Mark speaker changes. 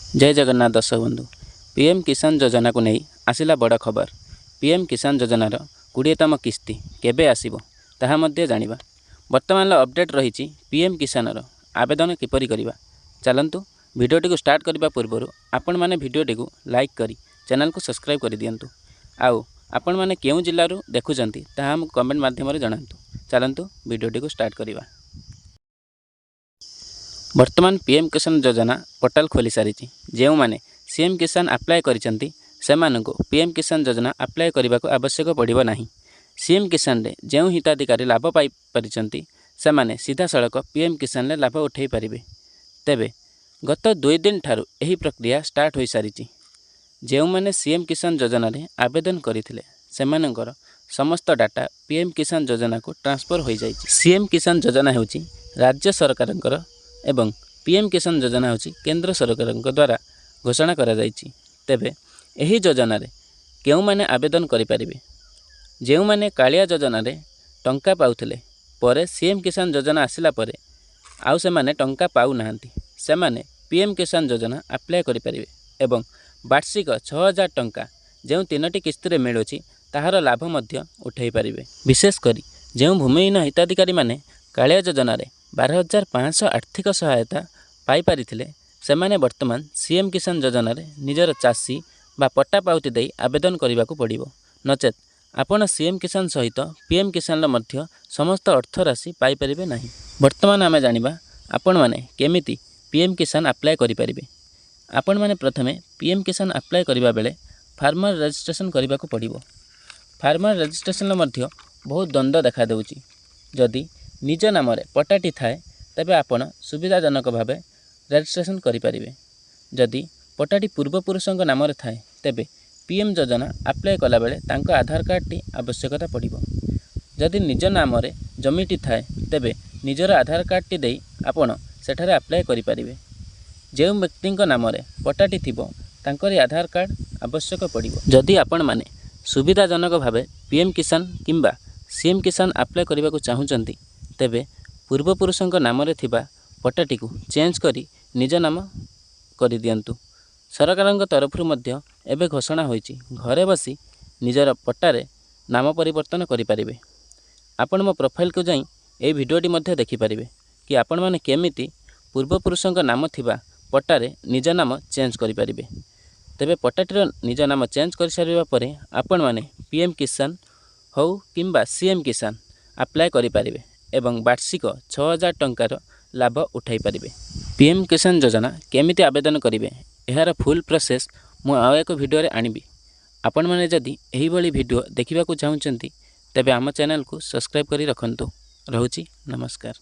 Speaker 1: जय जगन्नाथ दर्शक बंधु। पीएम किसान योजना को नहीं आसिला बड़ खबर। पीएम किसान योजनार 20तम किस्ती केबे आसिबो ताहा मध्ये जानिबा। वर्तमान अपडेट रही पीएम किसानर आवेदन किपरि करिबा। चलंतु भिडियोटी को स्टार्ट करने पूर्व आपण मैंने भिडियोटी को लाइक करी चैनल को सब्सक्राइब कर दियंतु। आउ आपण मैंने केउ जिल्लारू देखुचंती ताहा हम कमेंट माध्यम जणांतु। चलंतु भिडियोटी को स्टार्ट करिबा। वर्तमान पीएम किसान योजना पोर्टाल खोली सारी जो मैंने सीएम किसान अप्लाई करिसेंती सेमानंको पीएम किसान योजना अप्लाई करने को आवश्यक पड़ो ना। सीएम किसान रे जो हिताधिकारी लाभ पाई परिचंती सेमाने सीधा सड़क पीएम किसान रे लाभ उठाई पारिबे। तेबे गत 2 दिन ठारू एही प्रक्रिया स्टार्ट हो सारी। जो मैंने सीएम किसान योजना रे आवेदन करथिले सेमानंकर समस्त डाटा पीएम किसान योजना को ट्रांसफर हो जाइछि। सीएम किसान योजना हेउछि राज्य सरकारंकर एवं पीएम किसान योजना होची केंद्र सरकार द्वारा घोषणा करा जाइछि। तेबे एही योजना रे केउ माने आवेदन करि परिबे। जेउ माने कालिया योजना रे टंका पाउथिले परे सीएम किसान योजना आसिला परे आउ से माने टंका पाउ नाहंती से माने पीएम किसान योजना अप्लाई करि परिबे एवं वार्षिक 6000 टंका जेउ 3टी किस्ती रे मिलुछि ताहार लाभ मध्य उठाई परिबे। विशेष करी जेउ भूमिहीन हिताधिकारी माने कालिया योजना रे 12,500 आर्थिक सहायता पाई पारिथिले सेमाने वर्तमान सीएम किसान योजना रे निजर चाषी बा पट्टा पाउती दे आवेदन करने को पड़िबो। नचेत आपण सीएम किसान सहित पीएम किसान मध्य समस्त अर्थ राशि पाई परिबे नाही। वर्तमान आमे जानिबा आपण माने केमिति पीएम किसान अप्लाई करि परिबे। आपण माने प्रथमे पीएम किसान अप्लाई करिबा बेले फार्मर रजिस्ट्रेशन करने को पड़िबो। फार्मर रजिस्ट्रेशन मध्य बहुत द्वंद देखा देउची। जदि निज नाम पट्टाटी थाए तेबे आपण सुविधाजनक भावे रजिस्ट्रेशन करें। जदि पट्टाटी पूर्वपुरुषों नाम थाए तेबे पीएम योजना अप्लाई कला बेले तांको आधार कार्ड टी आवश्यकता पड़िबो। जदि निज नाम जमीटी थाए तेबे निजर आधार कार्ड टी देई आपण सेठारे अप्लाई करें। जो व्यक्ति नाम पट्टाटी थिबो तांकरी आधार कार्ड आवश्यक पड़िबो। जदि आपण माने सुविधाजनक भावे पीएम किसान किंबा सीएम किसान अप्लाई करने को चाहूचंती तेबे पूर्वपुरुषों नाम थिबा पट्टाटी को चेंज करी निज नाम कर दियंतु। सरकार तरफ मध्य एबे घोषणा होईची घरे बसी निजर पट्टारे नाम परिवर्तन करें। आपण मो प्रोफाइल को जाई ए भिडियोटी मध्य देखि परिबे कि आपण माने केमिति पूर्वपुरुषों नाम थिबा पट्टारे निज नाम चेंज करि परिबे। तेबे पट्टाटीर निज नाम चेंज कर सारिबा परे आपण माने पीएम किसान हो किंबा सीएम किसान अप्लाई करि परिबे एवं वार्षिक 6000 टंकार लाभ उठाई पारिबे। पीएम किसान योजना केमिति आवेदन करिवे एहार फुल प्रोसेस मु आउ एक वीडियो रे आनिबी। आपण माने जदि एही भली वीडियो देखिबा को चाहुचंती तेबे आम चैनल को सब्सक्राइब करी रखंतु। रहूची नमस्कार।